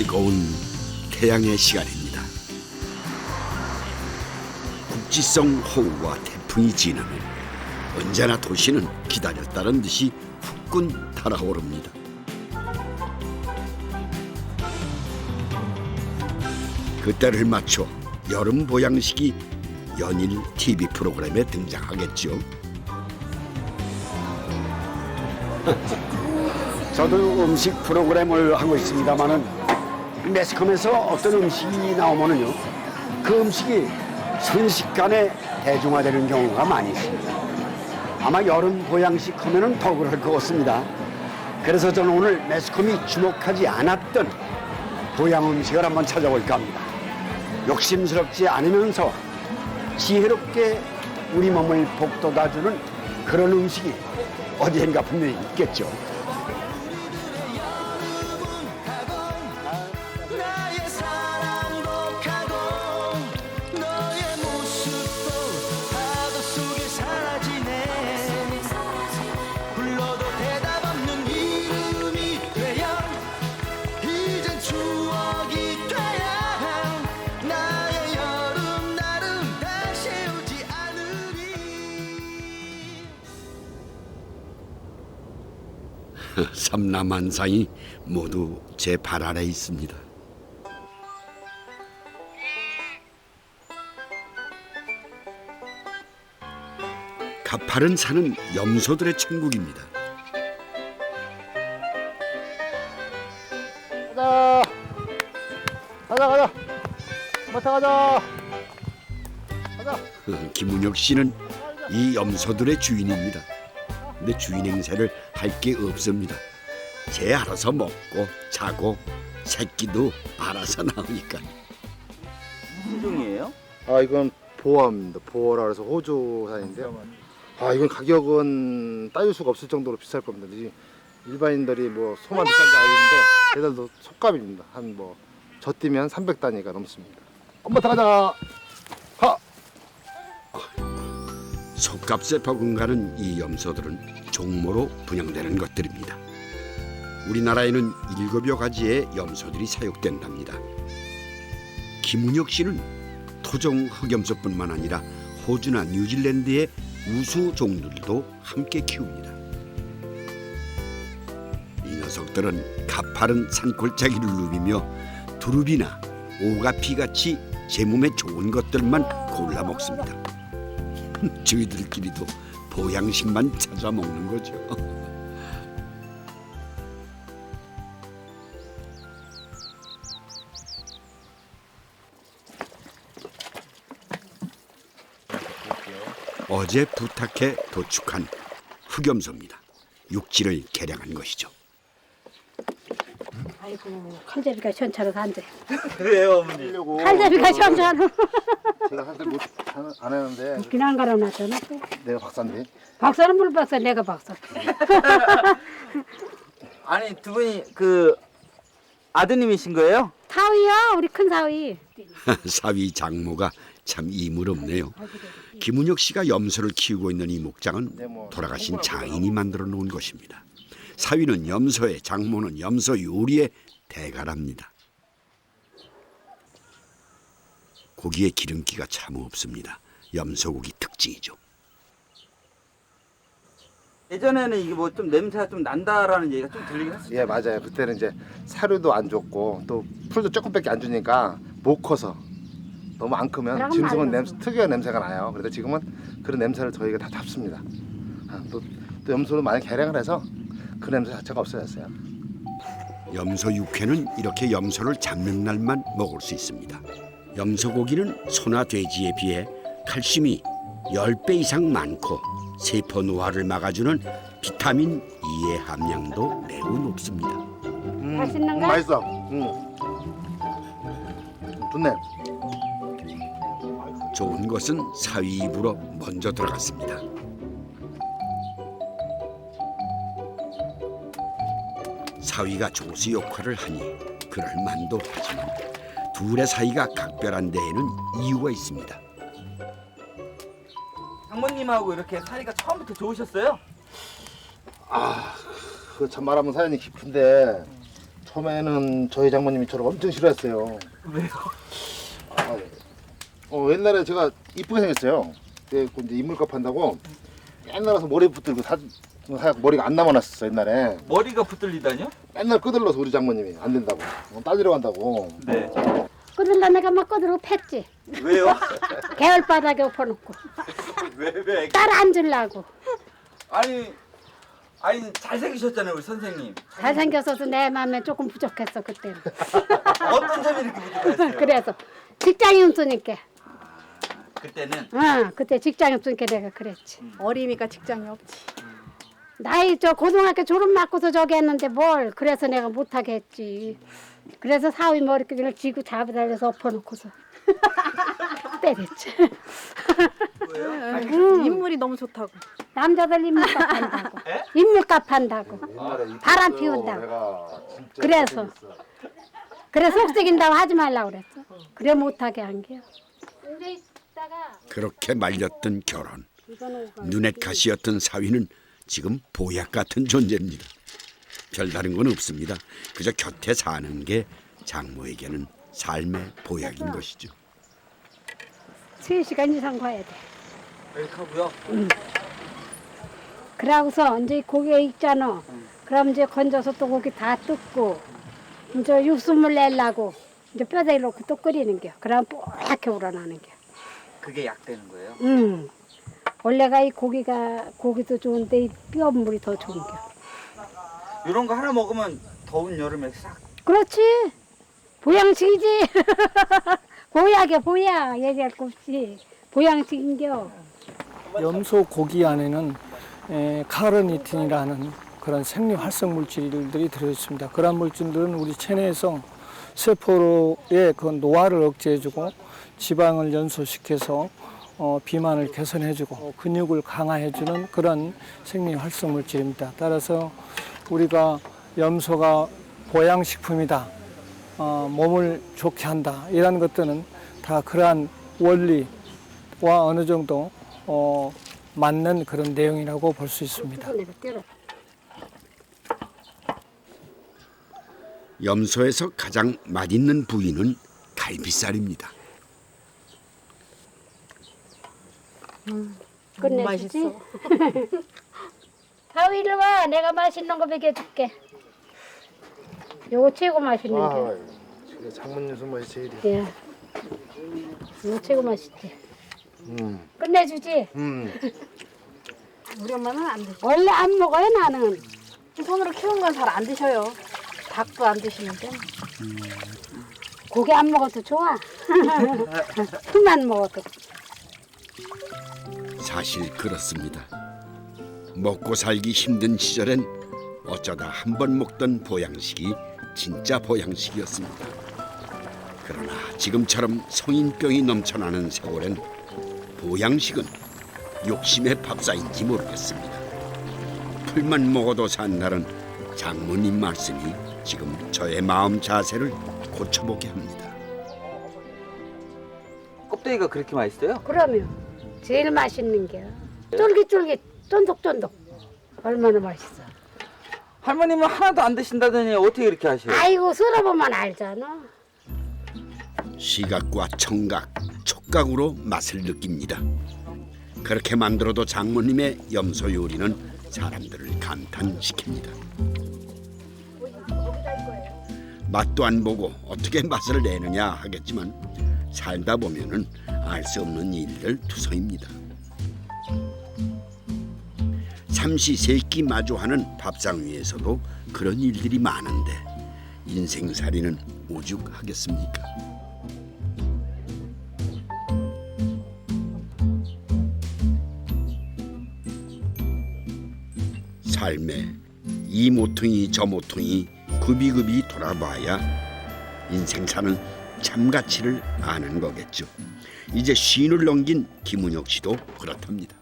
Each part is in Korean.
뜨거운 태양의 시간입니다. 국지성 호우와 태풍이 지나면 언제나 도시는 기다렸다는 듯이 후끈 달아오릅니다. 그때를 맞춰 여름 보양식이 연일 TV 프로그램에 등장하겠죠. 저도 음식 프로그램을 하고 있습니다만은 매스컴에서 어떤 음식이 나오면은요, 그 음식이 순식간에 대중화되는 경우가 많이 있습니다. 아마 여름 보양식 하면은 더 그럴 것 같습니다. 그래서 저는 오늘 매스컴이 주목하지 않았던 보양 음식을 한번 찾아볼까 합니다. 욕심스럽지 않으면서 지혜롭게 우리 몸을 복돋아주는 그런 음식이 어디엔가 분명히 있겠죠. 삼라만상이 모두 제 발 아래 있습니다. 가파른 산은 염소들의 천국입니다. 가자. 마타 가자. 김은혁 씨는 이 염소들의 주인입니다. 근데 주인 행세를 할 게 없습니다. 쟤 알아서 먹고 자고 새끼도 알아서 나오니까. 무슨 종이에요? 아, 이건 보어입니다. 보어라 그래서 호주산인데요. 아, 이건 가격은 따질 수가 없을 정도로 비쌀 겁니다. 일반인들이 뭐 소만 비싼지 알겠는데 얘들도 속값입니다. 한 뭐 저 뛰면 300단위가 넘습니다. 엄마 타가자. 하. 속값에 버금가는 이 염소들은 종모로 분양되는 것들입니다. 우리나라에는 7여 가지의 염소들이 사육된답니다. 김은혁 씨는 토종 흑염소뿐만 아니라 호주나 뉴질랜드의 우수 종들도 함께 키웁니다. 이 녀석들은 가파른 산골짜기를 누비며 두릅이나 오가피같이 제 몸에 좋은 것들만 골라 먹습니다. 저희들끼리도 보양식만 찾아 먹는 거죠. 어제 부탁해 도축한 흑염소입니다. 육질을 개량한 것이죠. 아이고 칼잡이가 시원찮아서 안 돼. 왜요, 어머니? 하려고 칼잡이가 시원찮아. 제가 사실 안 하는데 웃긴 안 가려놨잖아. 내가 박사인데. 박사는 물 박사, 내가 박사. 아니, 두 분이 그 아드님이신 거예요? 사위요, 우리 큰 사위. 사위 장모가 참 이물없네요. 김은혁 씨가 염소를 키우고 있는 이 목장은 돌아가신 장인이 만들어 놓은 곳입니다. 사위는 염소에, 장모는 염소 요리에 대가랍니다. 고기에 기름기가 참 없습니다. 염소고기 특징이죠. 예전에는 이게 뭐 좀 냄새가 좀 난다라는 얘기가 좀 들리긴 했어요. 예, 맞아요. 그때는 이제 사료도 안 줬고 또 풀도 조금밖에 안 주니까 못 커서 너무 안 크면 그럼 짐승은 말이죠. 특유의 냄새가 나요. 그런데 지금은 그런 냄새를 저희가 다 잡습니다. 또 염소를 많이 개량을 해서 그 냄새 자체가 없어졌어요. 염소 육회는 이렇게 염소를 잡는 날만 먹을 수 있습니다. 염소 고기는 소나 돼지에 비해 칼슘이 10배 이상 많고 세포 노화를 막아주는 비타민 E의 함량도 매우 높습니다. 맛있는가? 맛있어. 좋네. 좋은 것은 사위 입으로 먼저 들어갔습니다. 사위가 조수 역할을 하니 그럴 만도 하지만 둘의 사이가 각별한 데에는 이유가 있습니다. 장모님하고 이렇게 사이가 처음부터 좋으셨어요? 아, 그 참 말하면 사연이 깊은데 처음에는 저희 장모님이 저를 엄청 싫어했어요. 왜요? 옛날에 제가 이쁘게 생겼어요. 그때 이제 인물값 한다고 맨날 와서 머리 붙들고 머리가 안 남아났었어 옛날에. 머리가 붙들리다뇨? 맨날 끄들러서 우리 장모님이 안 된다고 딸리러 간다고. 네. 끄들라 내가 막 끄들고 팼지. 왜요? 개울바닥에 엎어놓고. 왜? 딸 앉으려고. 아니 잘생기셨잖아요 우리 선생님. 잘생겼어서 내 마음에 조금 부족했어 그때는. 어떤 점이 이렇게 부족했어요? 그래서 직장이 없으니까. 그때는 그때 직장이 없으니까 내가 그랬지. 어리니까 직장이 없지. 나이 저 고등학교 졸업 맞고서 저기 했는데 뭘 그래서 내가 못하게 했지. 그래서 사위 머리끈을 쥐고 잡아달려서 엎어놓고서 때렸지. 인물이 너무 좋다고. 남자들 인물값 한다고. 에? 인물값 한다고. 바람 피운다고. 내가 진짜 그래서. 그래 속썩인다고 하지 말라고 그랬어. 그래 못하게 한 게요. 그렇게 말렸던 결혼. 눈엣 가시였던 사위는 지금 보약 같은 존재입니다. 별다른 건 없습니다. 그저 곁에 사는 게 장모에게는 삶의 보약인 것이죠. 3시간 이상 가야 돼. 이렇게 하고요. 그러고서 이제 고기가 익잖아. 그럼 이제 건져서 또 고기 다 뜯고 이제 육수물 내려고 이제 뼈다귀 넣고 또 끓이는 게. 그럼 뽀얗게 우러나는 게. 그게 약 되는 거예요? 원래가 이 고기도 좋은데 이 뼈물이 더 좋은 게. 이런 거 하나 먹으면 더운 여름에 싹. 그렇지. 보양식이지. 보약이야 보약. 얘기할 거 없이. 보양식인겨. 염소 고기 안에는 카르니틴이라는 그런 생리 활성 물질들이 들어있습니다. 그런 물질들은 우리 체내에서 세포의 그 노화를 억제해주고 지방을 연소시켜서 비만을 개선해주고 근육을 강화해주는 그런 생리 활성 물질입니다. 따라서 우리가 염소가 보양식품이다, 몸을 좋게 한다 이런 것들은 다 그러한 원리와 어느 정도 맞는 그런 내용이라고 볼 수 있습니다. 염소에서 가장 맛있는 부위는 갈비살입니다. 끝내주지. 사위 일로 와. 내가 맛있는 거 먹여줄게. 요거 최고 맛있는 게. 장모님 손맛이 제일이야. 예. 이거 최고 맛있지. 끝내주지. 우리 엄마는 안 드셔. 원래 안 먹어요 나는. 손으로 키운 건 잘 안 드셔요. 닭도 안 드시는데. 고기 안 먹어도 좋아. 풀만 먹어도. 사실 그렇습니다. 먹고 살기 힘든 시절엔 어쩌다 한 번 먹던 보양식이 진짜 보양식이었습니다. 그러나 지금처럼 성인병이 넘쳐나는 세월엔 보양식은 욕심의 밥상인지 모르겠습니다. 풀만 먹어도 산다는 장모님 말씀이 지금 저의 마음 자세를 고쳐보게 합니다. 껍데기가 그렇게 맛있어요? 그러면 제일 맛있는 게 쫄깃쫄깃 쫀득쫀득. 얼마나 맛있어. 할머님은 하나도 안 드신다더니 어떻게 이렇게 하셔요? 아이고 썰어보면 알잖아. 시각과 청각, 촉각으로 맛을 느낍니다. 그렇게 만들어도 장모님의 염소 요리는 사람들을 감탄시킵니다. 맛도 안 보고 어떻게 맛을 내느냐 하겠지만 살다 보면은 알 수 없는 일들 투성입니다. 삼시세끼 마주하는 밥상 위에서도 그런 일들이 많은데 인생살이는 오죽하겠습니까? 삶에 이 모퉁이 저 모퉁이 굽이굽이 돌아봐야 인생 사는 참 가치를 아는 거겠죠. 이제 쉰을 넘긴 김은혁 씨도 그렇답니다.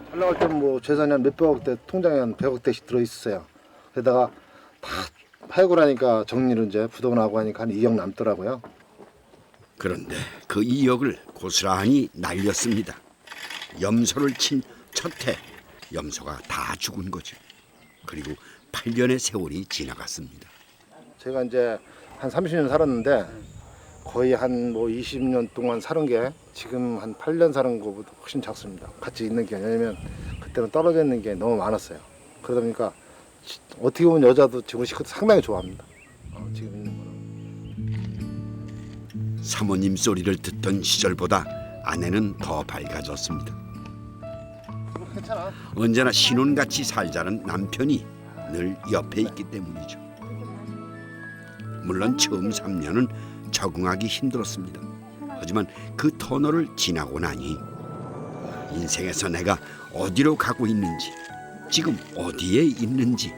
잘 나갈 때는 뭐 재산이 한 몇백억 대, 통장에 한 100억대씩 들어있었어요. 게다가 다 팔고 나니까 정리를 이제 부도나고 하니까 한 2억 남더라고요. 그런데 그 2억을 고스란히 날렸습니다. 염소를 친 첫 해 염소가 다 죽은 거죠. 그리고 8년의 세월이 지나갔습니다. 제가 이제 한 30년 살았는데 거의 한 뭐 20년 동안 사는 게 지금 한 8년 사는 것보다 훨씬 작습니다. 같이 있는 게. 왜냐면 그때는 떨어져 있는 게 너무 많았어요. 그러다 보니까 어떻게 보면 여자도 지금 시크도 상당히 좋아합니다. 지금 있는 거는. 사모님 소리를 듣던 시절보다 아내는 더 밝아졌습니다. 괜찮아. 언제나 신혼같이 살자는 남편이 늘 옆에 있기 때문이죠. 물론 처음 3년은 적응하기 힘들었습니다. 하지만 그 터널을 지나고 나니 인생에서 내가 어디로 가고 있는지, 지금 어디에 있는지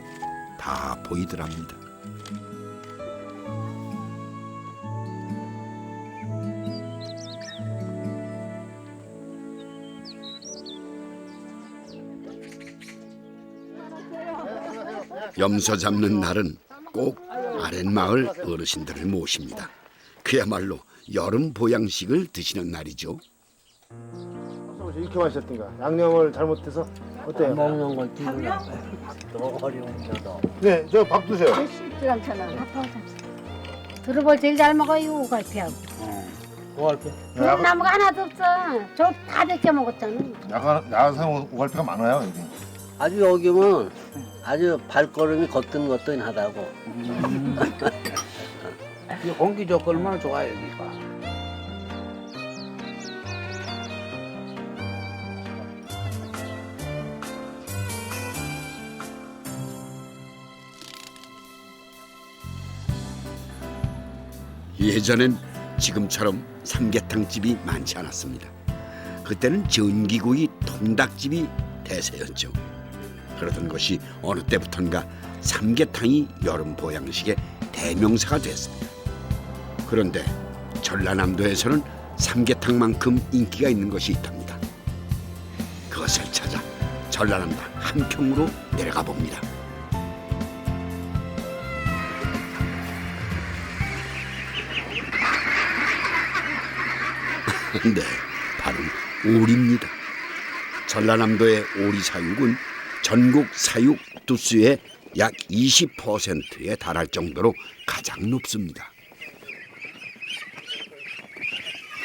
다 보이더랍니다. 염소 잡는 날은 꼭 아랫마을 어르신들을 모십니다. 그야말로 여름 보양식을 드시는 날이죠. 이렇게 마셨던가. 양념을 잘못해서 어때요? 먹는 걸 뒤로 너무 어려운데도. 네, 저 밥 드세요. 쉽지 않잖아. 들어볼 제일 잘 먹어요, 오갈피하고. 나무가 하나도 없어. 저 다 데쳐 먹었잖아. 야간 오갈피가 많아요 여기. 아주 여기면 아주 발걸음이 거뜬거뜬하다고. 이 공기 좋고 얼마나 좋아요 여기가. 예전엔 지금처럼 삼계탕집이 많지 않았습니다. 그때는 전기구이 통닭집이 대세였죠. 그러던 것이 어느 때부턴가 삼계탕이 여름 보양식의 대명사가 됐습니다. 그런데 전라남도에서는 삼계탕만큼 인기가 있는 것이 있답니다. 그것을 찾아 전라남도 한평으로 내려가 봅니다. 네, 바로 오리입니다. 전라남도의 오리 사육은 전국 사육 두수의 약 20%에 달할 정도로 가장 높습니다.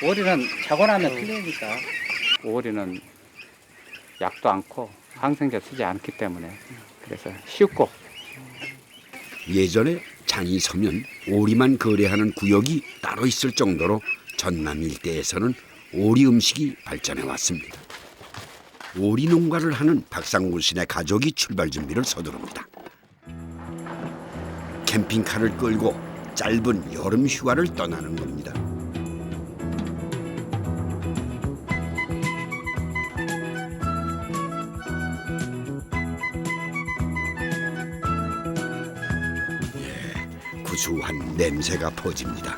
오리는 자고 나면 풀리니까. 오리는 약도 않고 항생제 쓰지 않기 때문에 그래서 쉽고. 예전에 장이 서면 오리만 거래하는 구역이 따로 있을 정도로 전남 일대에서는 오리 음식이 발전해 왔습니다. 오리 농가를 하는 박상구 씨네 가족이 출발 준비를 서두릅니다. 캠핑카를 끌고 짧은 여름 휴가를 떠나는 겁니다. 구수한 냄새가 퍼집니다.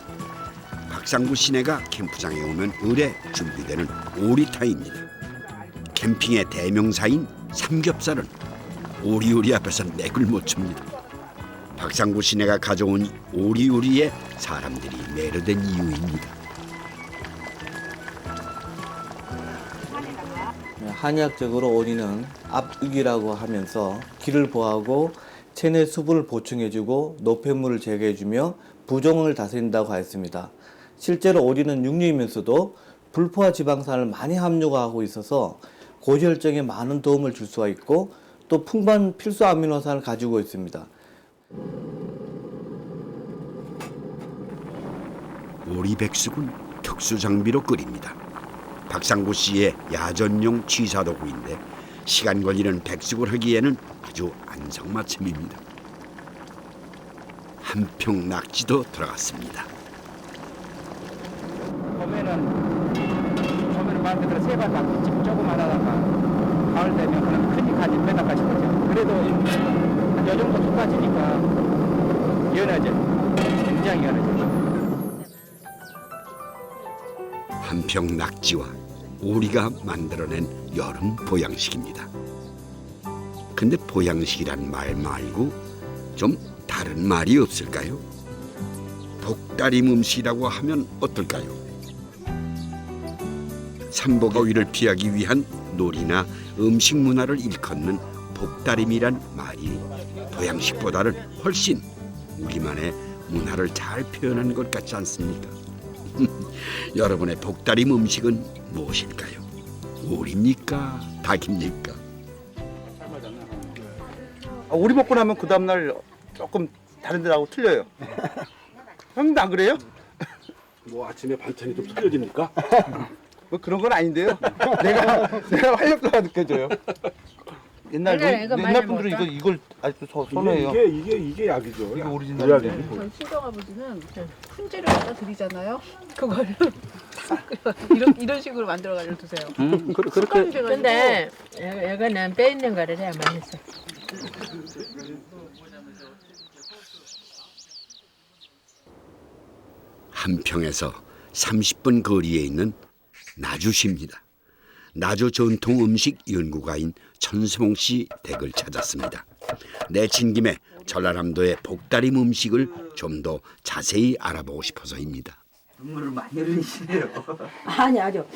박상구 씨네가 캠프장에 오면 을에 준비되는 오리탕입니다. 캠핑의 대명사인 삼겹살은 오리요리 앞에서 맥을 못 춥니다. 박상구 씨네가 가져온 오리요리에 사람들이 매료된 이유입니다. 한의학적으로 오리는 압육이라고 하면서 기를 보하고 체내 수분을 보충해주고 노폐물을 제거해주며 부종을 다스린다고 하였습니다. 실제로 오리는 육류이면서도 불포화 지방산을 많이 함유하고 있어서 고지혈증에 많은 도움을 줄 수가 있고 또 풍부한 필수 아미노산을 가지고 있습니다. 오리 백숙은 특수 장비로 끓입니다. 박상구 씨의 야전용 취사도구인데 시간 걸리는 백숙을 하기에는 아주 안성맞춤입니다. 한평 낙지도 들어갔습니다. 봄에는 말 그대로 세발 낙지 조그만 하다가 가을 되면 그런 큰이 가지 빼다까지 거죠. 그래도 한 요 정도 쏟아지니까 연해져. 굉장히 연해져. 한평 낙지와 오리가 만들어낸 여름 보양식입니다. 근데 보양식이란 말 말고 좀 다른 말이 없을까요? 복다림 음식이라고 하면 어떨까요? 삼복더위를 피하기 위한 놀이나 음식 문화를 일컫는 복다림이란 말이 보양식보다는 훨씬 우리만의 문화를 잘 표현하는 것 같지 않습니까? 여러분의 복다림 음식은 무엇일까요? 오리입니까? 닭입니까? 오리 먹고 나면 그 다음날 조금 다른 데하고 틀려요. 형님도 안 그래요? 뭐 아침에 반찬이 좀 틀려집니까? 뭐 그런 건 아닌데요. 내가 활력소가 느껴져요. 옛날 분들은 이걸 아직도 선호해요. 이게 약이죠. 이게 오리지널인데. 저희 친정아버지는 훈제를 갖다 드리잖아요. 그거를 이런 식으로 만들어가지고 드세요. 그렇게. 근데 이거는 뼈 있는 거를 해야 맛있어. 한평에서 30분 거리에 있는 나주시입니다. 나주 전통 음식 연구가인 천수봉 씨 댁을 찾았습니다. 내친 김에 전라남도의 복다림 음식을 좀 더 자세히 알아보고 싶어서입니다. 눈물을 많이 흘리시네요. 아니 아주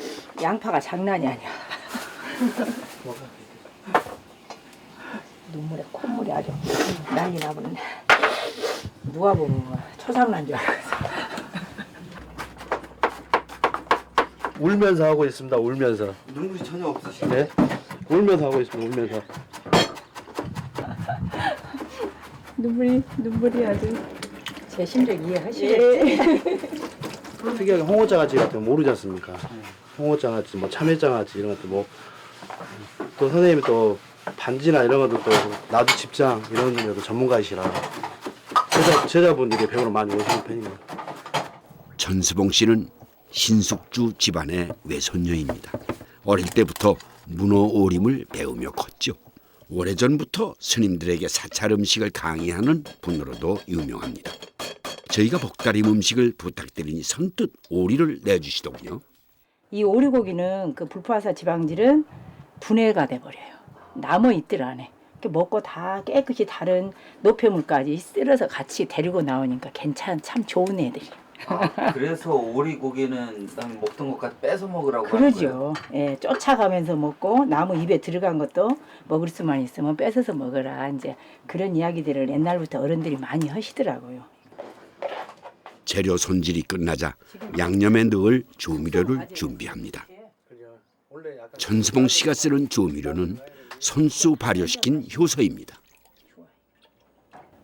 양파가 장난이 아니야. 눈물에 콧물이 아주 난리 나버렸네. 누가 보면 초상난 줄 알았어. 울면서 하고 있습니다. 울면서. 눈물이 전혀 없으시네. 네? 울면서 하고 있습니다. 울면서. 눈물이 아주 제 심정 이해하시겠지? 특이하게 홍어장아찌 같은 거 모르지 않습니까? 홍어장아찌, 뭐 참외장아찌 이런 것도 뭐 또 선생님이 또 반지나 이런 것도 또 나주 집장 이런 데도 전문가이시라 제자분들이 배우러 많이 오시는 편입니다. 천수봉 씨는 신숙주 집안의 외손녀입니다. 어릴 때부터 문어 오림을 배우며 컸죠. 오래전부터 스님들에게 사찰 음식을 강의하는 분으로도 유명합니다. 저희가 복다림 음식을 부탁드리니 선뜻 오리를 내주시더군요. 이 오리고기는 그 불포화사 지방질은 분해가 돼버려요. 남아 있들 안에. 먹고 다 깨끗이 다른 노폐물까지 쓸어서 같이 데리고 나오니까 참 좋은 애들이. 그래서 오리 고기는 난 먹던 것까지 뺏어 먹으라고 그러죠. 예, 쫓아가면서 먹고 나무 입에 들어간 것도 먹을 수만 있으면 뺏어서 먹어라. 이제 그런 이야기들을 옛날부터 어른들이 많이 하시더라고요. 재료 손질이 끝나자 양념에 넣을 조미료를 준비합니다. 천수봉 씨가 쓰는 조미료는 손수 발효시킨 효소입니다.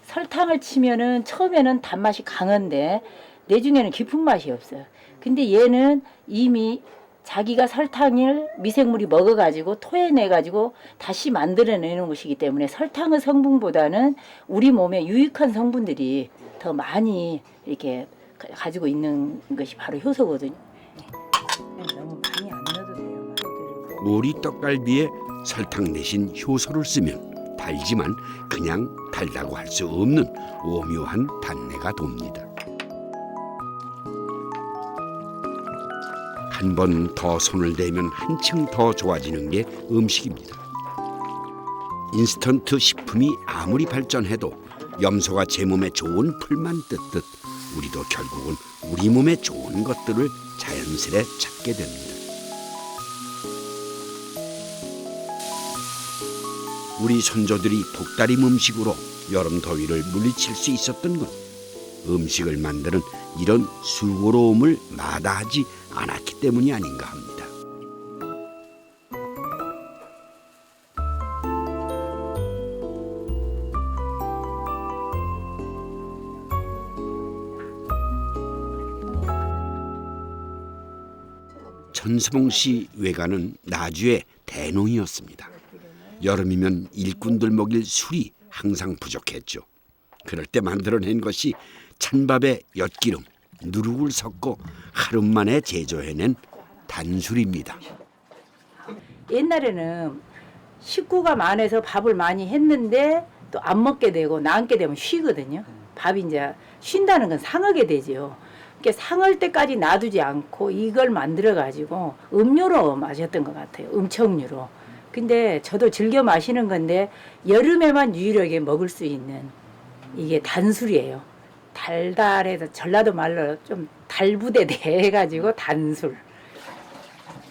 설탕을 치면은 처음에는 단맛이 강한데 내중에는 깊은 맛이 없어요. 근데 얘는 이미 자기가 설탕을 미생물이 먹어가지고 토해내가지고 다시 만들어내는 것이기 때문에 설탕의 성분보다는 우리 몸에 유익한 성분들이 더 많이 이렇게 가지고 있는 것이 바로 효소거든요. 너무 많이 안 넣어도 돼요. 오리 떡갈비에 설탕 대신 효소를 쓰면 달지만 그냥 달다고 할 수 없는 오묘한 단내가 돕니다. 한 번 더 손을 대면 한층 더 좋아지는 게 음식입니다. 인스턴트 식품이 아무리 발전해도 염소가 제 몸에 좋은 풀만 뜯듯 우리도 결국은 우리 몸에 좋은 것들을 자연스레 찾게 됩니다. 우리 선조들이 복다림 음식으로 여름 더위를 물리칠 수 있었던 건 음식을 만드는 이런 수고로움을 마다하지 않았기 때문이 아닌가 합니다. 천수봉 씨 외가는 나주의 대농이었습니다. 여름이면 일꾼들 먹일 술이 항상 부족했죠. 그럴 때 만들어낸 것이 찬밥에 엿기름, 누룩을 섞고 하루 만에 제조해낸 단술입니다. 옛날에는 식구가 많아서 밥을 많이 했는데 또 안 먹게 되고 남게 되면 쉬거든요. 밥이 이제 쉰다는 건 상하게 되죠. 그러니까 상할 때까지 놔두지 않고 이걸 만들어 가지고 음료로 마셨던 것 같아요. 음청류로. 근데 저도 즐겨 마시는 건데 여름에만 유일하게 먹을 수 있는 이게 단술이에요. 달달해서 전라도 말로 좀 달부대 돼가지고 단술.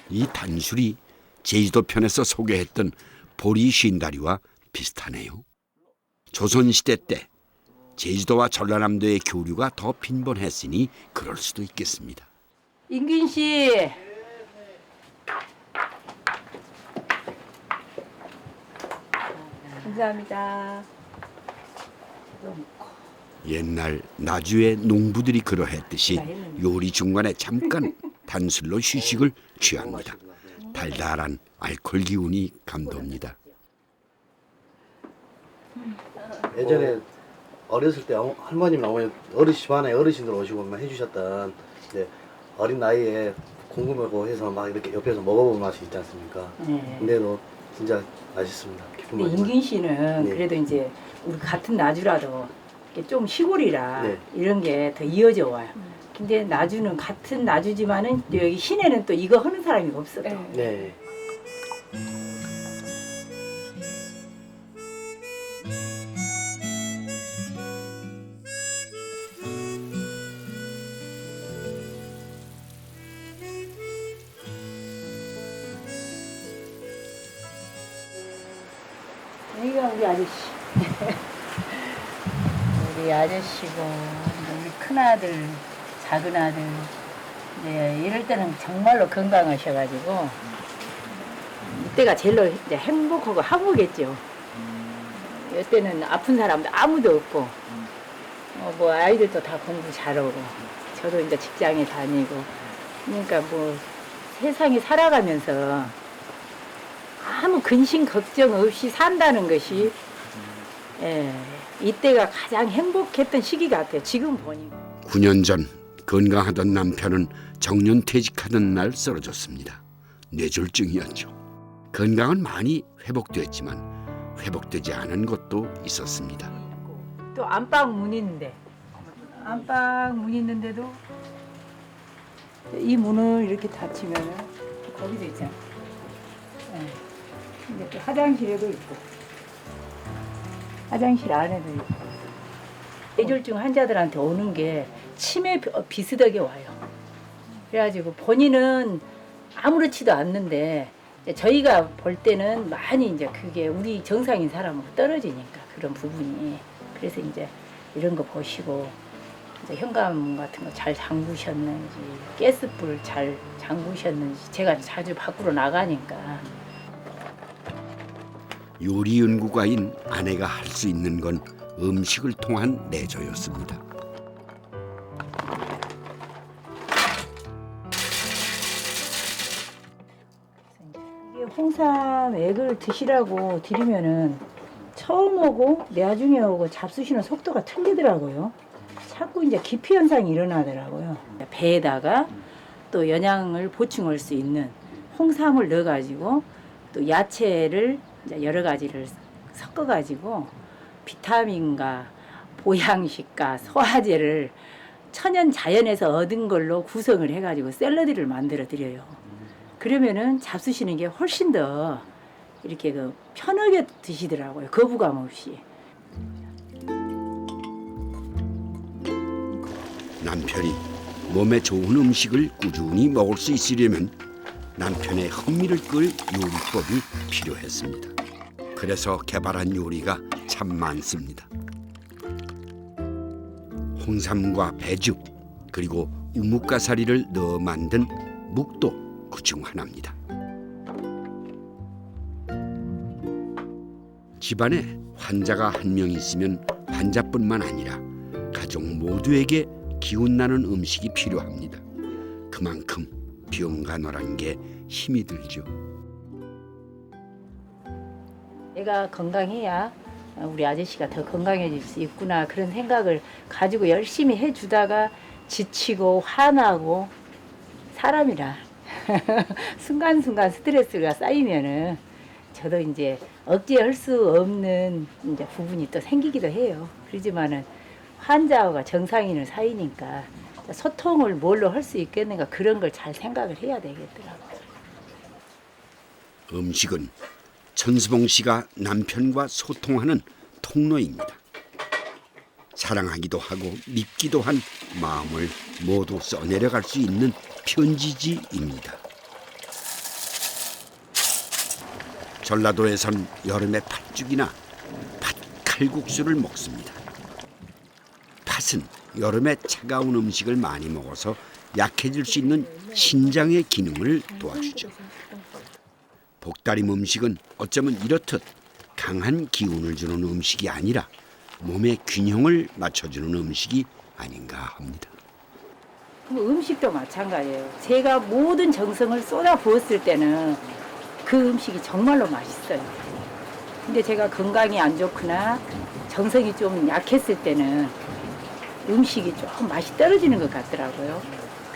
이 단술이 제주도 편에서 소개했던 보리 쉰다리와 비슷하네요. 조선시대 때 제주도와 전라남도의 교류가 더 빈번했으니 그럴 수도 있겠습니다. 인균 씨. 감사합니다. 옛날 나주의 농부들이 그러했듯이 요리 중간에 잠깐 단술로 휴식을 취합니다. 달달한 알코올 기운이 감돕니다. 예전에 어렸을 때 할머님, 어머니, 집안에 어르신들 오시고 해주셨던 이제 어린 나이에 궁금하고 해서 막 이렇게 옆에서 먹어본 맛이 있지 않습니까? 네. 근데도 진짜 맛있습니다. 근데 인균 씨는 네. 그래도 이제 우리 같은 나주라도 이게 좀 시골이라 네. 이런 게 더 이어져 와요. 근데 나주는 같은 나주지만은 여기 시내는 또 이거 하는 사람이 없어. 네. 여기가 우리 아저씨. 우리 아저씨고 우리 큰 아들, 작은 아들. 이제 이럴 때는 정말로 건강하셔가지고 이때가 제일로 이제 행복하고 화목했죠. 이때는 아픈 사람도 아무도 없고, 뭐 아이들도 다 공부 잘하고, 저도 이제 직장에 다니고, 그러니까 뭐 세상에 살아가면서 아무 근심 걱정 없이 산다는 것이 이때가 가장 행복했던 시기 같아요. 지금 보니. 9년 전 건강하던 남편은 정년퇴직하던 날 쓰러졌습니다. 뇌졸중이었죠. 건강은 많이 회복됐지만 회복되지 않은 것도 있었습니다. 또 안방 문 있는데, 안방 문 있는데도 이 문을 이렇게 닫히면 거기도 있잖아. 근데 또 화장실에도 있고, 화장실 안에도 있고. 뇌졸중 환자들한테 오는 게 치매 비슷하게 와요. 그래가지고 본인은 아무렇지도 않는데 저희가 볼 때는 많이 이제 그게 우리 정상인 사람하고 떨어지니까 그런 부분이. 그래서 이제 이런 거 보시고 이제 현관 같은 거 잘 잠그셨는지, 가스불 잘 잠그셨는지 제가 자주 밖으로 나가니까. 요리 연구가인 아내가 할 수 있는 건 음식을 통한 내조였습니다. 이게 홍삼 액을 드시라고 드리면은 처음 오고 나중에 오고 잡수시는 속도가 틀리더라고요. 자꾸 이제 기피 현상이 일어나더라고요. 배에다가 또 영양을 보충할 수 있는 홍삼을 넣어가지고 또 야채를 이제 여러 가지를 섞어가지고 비타민과 보양식과 소화제를 천연 자연에서 얻은 걸로 구성을 해가지고 샐러드를 만들어 드려요. 그러면은 잡수시는 게 훨씬 더 이렇게 그 편하게 드시더라고요. 거부감 없이. 남편이 몸에 좋은 음식을 꾸준히 먹을 수 있으려면 남편의 흥미를 끌 요리법이 필요했습니다. 그래서 개발한 요리가 참 많습니다. 홍삼과 배즙 그리고 우뭇가사리를 넣어 만든 묵도 그중 하나입니다. 집안에 환자가 한 명 있으면 환자뿐만 아니라 가족 모두에게 기운나는 음식이 필요합니다. 그만큼 병간호란 게 힘이 들죠. 내가 건강해야 우리 아저씨가 더 건강해질 수 있구나 그런 생각을 가지고 열심히 해주다가 지치고 화나고 사람이라 순간순간 스트레스가 쌓이면은 저도 이제 억제할 수 없는 이제 부분이 또 생기기도 해요. 그러지만은 환자와 정상인을 사이니까 소통을 뭘로 할 수 있겠는가 그런 걸 잘 생각을 해야 되겠더라고요. 음식은 천수봉 씨가 남편과 소통하는 통로입니다. 사랑하기도 하고 믿기도 한 마음을 모두 써내려갈 수 있는 편지지입니다. 전라도에선 여름에 팥죽이나 팥칼국수를 먹습니다. 팥은 여름에 차가운 음식을 많이 먹어서 약해질 수 있는 신장의 기능을 도와주죠. 복다림 음식은 어쩌면 이렇듯 강한 기운을 주는 음식이 아니라 몸의 균형을 맞춰주는 음식이 아닌가 합니다. 음식도 마찬가지예요. 제가 모든 정성을 쏟아 부었을 때는 그 음식이 정말로 맛있어요. 근데 제가 건강이 안 좋거나 정성이 좀 약했을 때는 음식이 조금 맛이 떨어지는 것 같더라고요.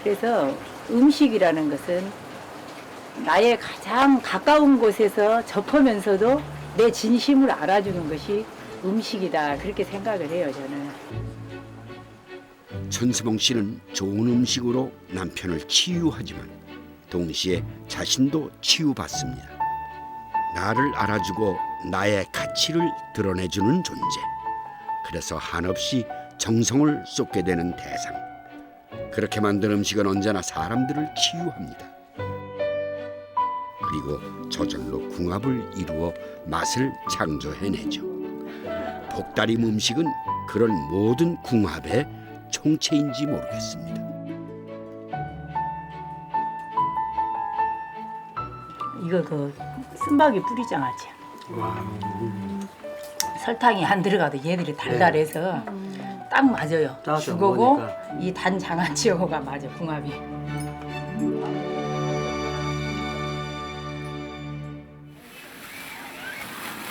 그래서 음식이라는 것은 나의 가장 가까운 곳에서 접하면서도 내 진심을 알아주는 것이 음식이다. 그렇게 생각을 해요, 저는. 천수봉 씨는 좋은 음식으로 남편을 치유하지만 동시에 자신도 치유받습니다. 나를 알아주고 나의 가치를 드러내주는 존재. 그래서 한없이 정성을 쏟게 되는 대상. 그렇게 만든 음식은 언제나 사람들을 치유합니다. 그리고 저절로 궁합을 이루어 맛을 창조해내죠. 복다림 음식은 그런 모든 궁합의 총체인지 모르겠습니다. 이거 그 쓴바귀 뿌리장아찌. 설탕이 안 들어가도 얘들이 달달해서 딱 맞아요. 죽어고 이 단 장아찌하고가 맞아, 궁합이.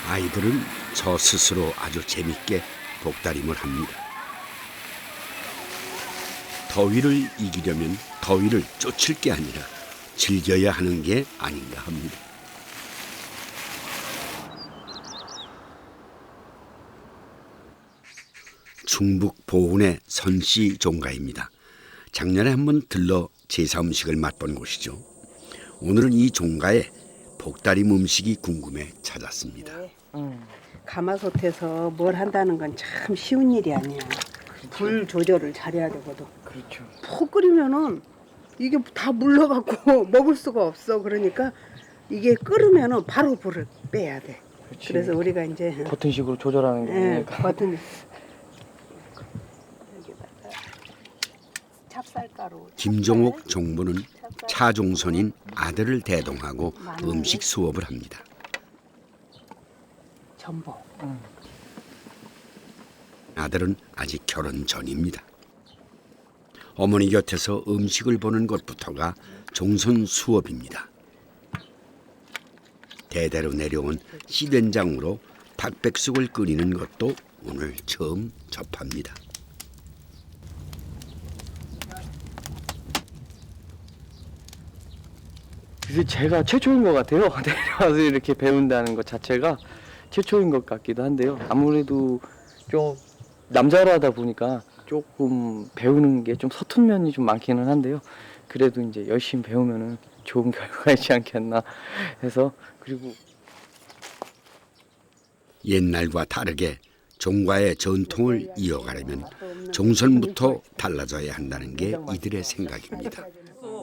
아이들은 저 스스로 아주 재밌게 복다림을 합니다. 더위를 이기려면 더위를 쫓을 게 아니라 즐겨야 하는 게 아닌가 합니다. 충북 보은의 선씨 종가입니다. 작년에 한번 들러 제사 음식을 맛본 곳이죠. 오늘은 이 종가에 복다림 음식이 궁금해 찾았습니다. 가마솥에서 뭘 한다는 건 참 쉬운 일이 아니야. 불 조절을 잘해야 되거든. 그렇죠. 푹 끓이면은 이게 다 물러갖고 먹을 수가 없어. 그러니까 이게 끓으면은 바로 불을 빼야 돼. 그렇지. 그래서 우리가 이제 버튼식으로 조절하는 예, 거니까. 버튼 여기다가 찹쌀가루. 김종옥 종부는 차종선인 아들을 대동하고 음식 수업을 합니다. 전복. 아들은 아직 결혼 전입니다. 어머니 곁에서 음식을 보는 것부터가 종선 수업입니다. 대대로 내려온 씨된장으로 닭백숙을 끓이는 것도 오늘 처음 접합니다. 그래서 제가 최초인 것 같아요. 내려와서 이렇게 배운다는 것 자체가 최초인 것 같기도 한데요. 아무래도 좀 남자로 하다 보니까 조금 배우는 게 좀 서툰 면이 좀 많기는 한데요. 그래도 이제 열심히 배우면은 좋은 결과가 있지 않겠나 해서. 그리고 옛날과 다르게 종과의 전통을 이어가려면 종선부터 달라져야 한다는 게 이들의 생각입니다.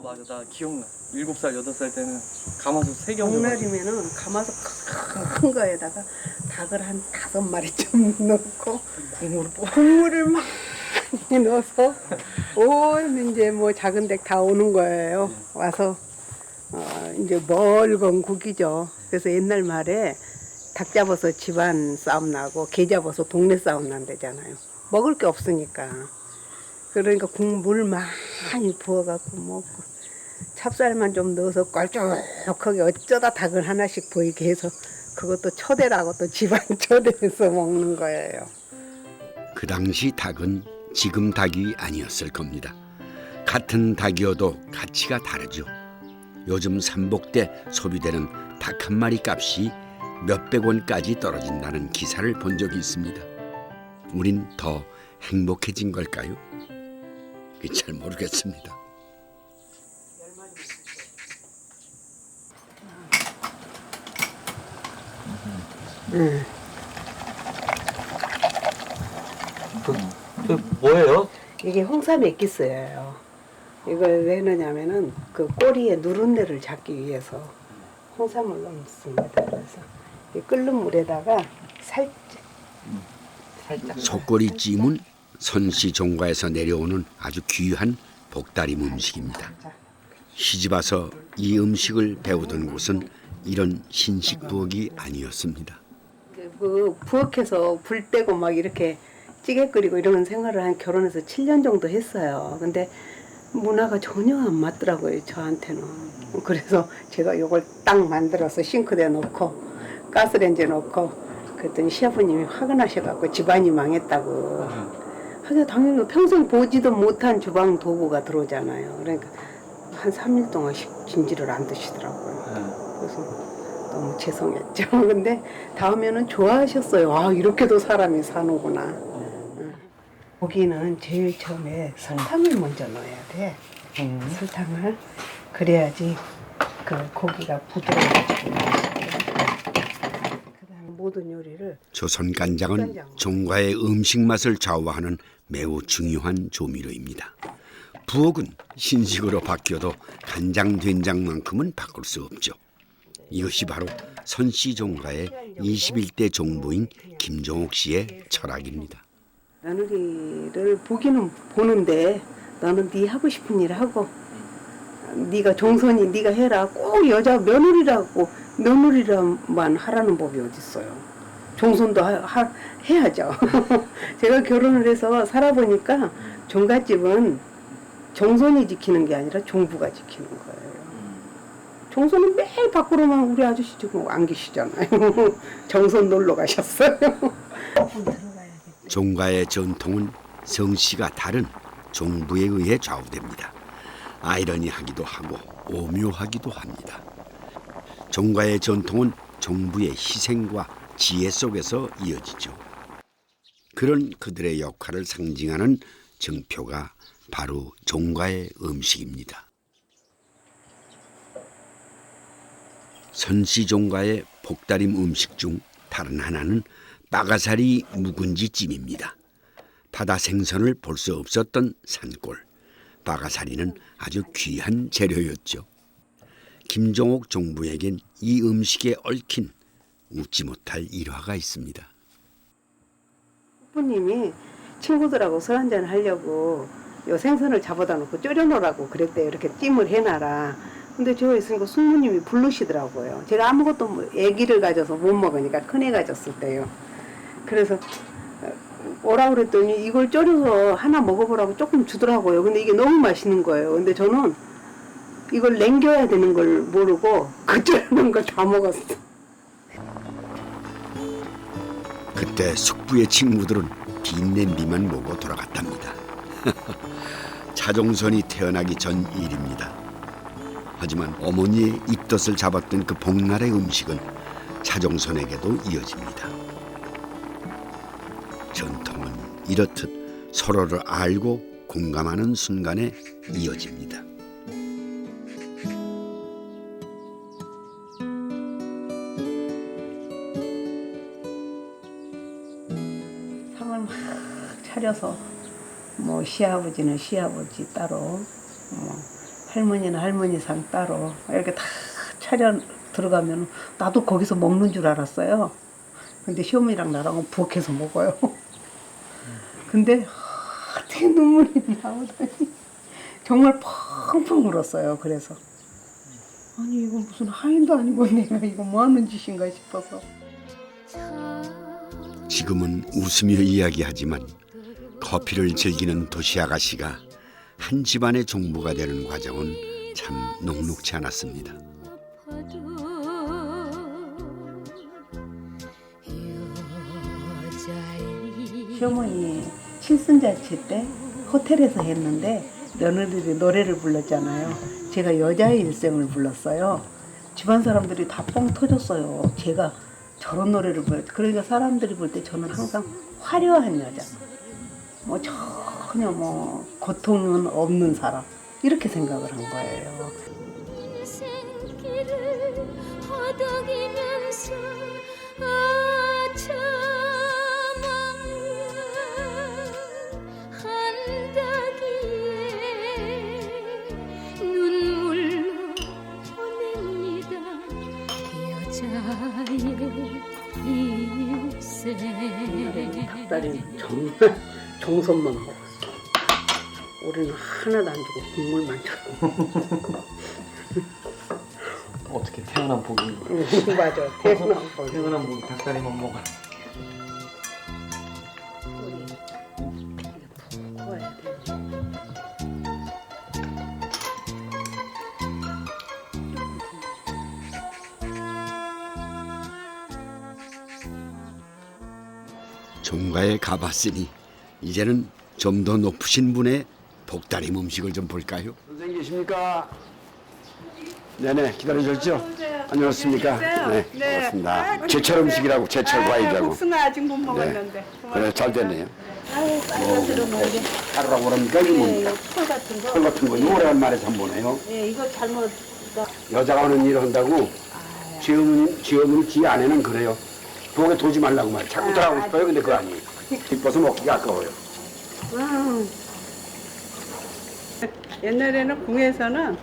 맞아, 나 기억나. 7살, 8살 때는 가마솥 3개 복날이면은 가마솥 큰 거에다가 닭을 한 5마리쯤 넣고 국물을 많이 넣어서 온 이제 뭐 작은 댁 다 오는 거예요. 와서 이제 멀건 국이죠. 그래서 옛날 말에 닭 잡아서 집안 싸움 나고 개 잡아서 동네 싸움 난다잖아요. 먹을 게 없으니까. 그러니까 국물 많이 부어갖고 먹고 찹쌀만 좀 넣어서 껄쭉하게 어쩌다 닭을 하나씩 보이게 해서 그것도 초대라고 또 집안 초대해서 먹는 거예요. 그 당시 닭은 지금 닭이 아니었을 겁니다. 같은 닭이어도 가치가 다르죠. 요즘 삼복 때 소비되는 닭 한 마리 값이 몇백 원까지 떨어진다는 기사를 본 적이 있습니다. 우린 더 행복해진 걸까요? 잘 모르겠습니다. 그 뭐예요? 이게 홍삼 액기스예요. 이걸 왜 넣냐면은 그 꼬리에 누른내를 잡기 위해서 홍삼을 넣습니다. 그래서 이 끓는 물에다가 살짝 속꼬리 찜은 선씨 종가에서 내려오는 아주 귀한 복다림 음식입니다. 시집 와서 이 음식을 배우던 곳은 이런 신식 부엌이 아니었습니다. 그 부엌에서 불 떼고 막 이렇게 찌개 끓이고 이런 생활을 한 결혼해서 7년 정도 했어요. 근데 문화가 전혀 안 맞더라고요, 저한테는. 그래서 제가 이걸 딱 만들어서 싱크대에 넣고 가스레인지에 넣고 그랬더니 시아버님이 화가 나셔갖고 집안이 망했다고. 하긴 당연히 평생 보지도 못한 주방 도구가 들어오잖아요. 그러니까 한 3일 동안 진지를 안 드시더라고요. 그래서 너무 죄송했죠. 근데 다음에는 좋아하셨어요. 아, 이렇게도 사람이 사는구나. 고기는 제일 처음에 설탕을 먼저 넣어야 돼. 설탕을. 그래야지 그 고기가 부드러워지고 그다음에 모든 요리를 조선 간장은 종가의 음식 맛을 좌우하는 매우 중요한 조미료입니다. 부엌은 신식으로 바뀌어도 간장 된장만큼은 바꿀 수 없죠. 이것이 바로 선씨 종가의 21대 종부인 김종옥 씨의 철학입니다. 며느리를 보기는 보는데 너는 네 하고 싶은 일 하고 네가 종선이 네가 해라. 꼭 여자 며느리라만 하라는 법이 어딨어요. 종선도 해야죠. 제가 결혼을 해서 살아보니까 종갓집은 종선이 지키는 게 아니라 종부가 지키는 거예요. 종선은 매일 밖으로만 우리 아저씨 지금 안 계시잖아요. 정선 놀러 가셨어요. 종가의 전통은 성씨가 다른 종부에 의해 좌우됩니다. 아이러니하기도 하고 오묘하기도 합니다. 종가의 전통은 종부의 희생과 지혜 속에서 이어지죠. 그런 그들의 역할을 상징하는 정표가 바로 종가의 음식입니다. 선씨 종가의 복다림 음식 중 다른 하나는 빠가사리 묵은지찜입니다. 바다 생선을 볼 수 없었던 산골. 빠가사리는 아주 귀한 재료였죠. 김종옥 종부에겐 이 음식에 얽힌 웃지 못할 일화가 있습니다. 부모님이 친구들하고 술 한잔 하려고 요 생선을 잡아다 놓고 졸여놓으라고 그랬대요. 이렇게 찜을 해놔라. 근데 저 있으니까 숙모님이 부르시더라고요. 제가 아무것도 애기를 가져서 못 먹으니까 큰애 가졌을 때요. 그래서 오라 그랬더니 이걸 졸여서 하나 먹어보라고 조금 주더라고요. 근데 이게 너무 맛있는 거예요. 근데 저는 이걸 남겨야 되는 걸 모르고 그 졸여놓은 걸 다 먹었어. 그때 숙부의 친구들은 빈 냄비만 보고 돌아갔답니다. 차종선이 태어나기 전 일입니다. 하지만 어머니의 입덧을 잡았던 그 복날의 음식은 차종선에게도 이어집니다. 전통은 이렇듯 서로를 알고 공감하는 순간에 이어집니다. 상을 막 차려서 뭐 시아버지는 시아버지 따로 할머니는 할머니 상 따로 이렇게 다 차려 들어가면 나도 거기서 먹는 줄 알았어요. 근데 시어머니랑 나랑은 부엌에서 먹어요. 근데 어떻게 눈물이 나오더니 정말 펑펑 울었어요. 그래서 아니 이거 무슨 하인도 아니고 내가 이거 뭐 하는 짓인가 싶어서. 지금은 웃으며 이야기하지만 커피를 즐기는 도시 아가씨가 한 집안의 종부가 되는 과정은 참 녹록지 않았습니다. 시어머니 칠순잔치 때 호텔에서 했는데 며느리들이 노래를 불렀잖아요. 제가 여자의 일생을 불렀어요. 집안 사람들이 다 뻥 터졌어요. 제가 저런 노래를 불렀. 그러니까 사람들이 볼 때 저는 항상 화려한 여자. 뭐 전혀 뭐 고통은 없는 사람. 이렇게 생각을 한 거예요. 닭다리 정말 정선만 먹었어. 우리는 하나도 안 주고 국물만 주고. 어떻게 태어난 복이 맞아. 태어난 복이. 태어난 복이 닭다리만 먹어. 종가에 가봤으니 이제는 좀 더 높으신 분의 복다림 음식을 좀 볼까요? 선생님 계십니까? 네네 기다려줬죠? 안녕하십니까? 네, 반갑습니다. 제철 음식이라고 제철 과일이라고. 복숭아 아직 못 먹었는데. 그래 잘 됐네요. 아유, 빨간색으로 먹게. 가루라고 그럽니까? 이거 예, 털 같은 거. 털 같은 거 이거 오랜만에 참 보네요. 예, 이거 잘못. 여자가 하는 일을 한다고 지어머니 지 아내는 그래요. 독에 도지 말라고 말. 자꾸 들어가고 싶어요. 근데 그거 아니에요. 기뻐서 먹기가 아까워요. 옛날에는 궁에서는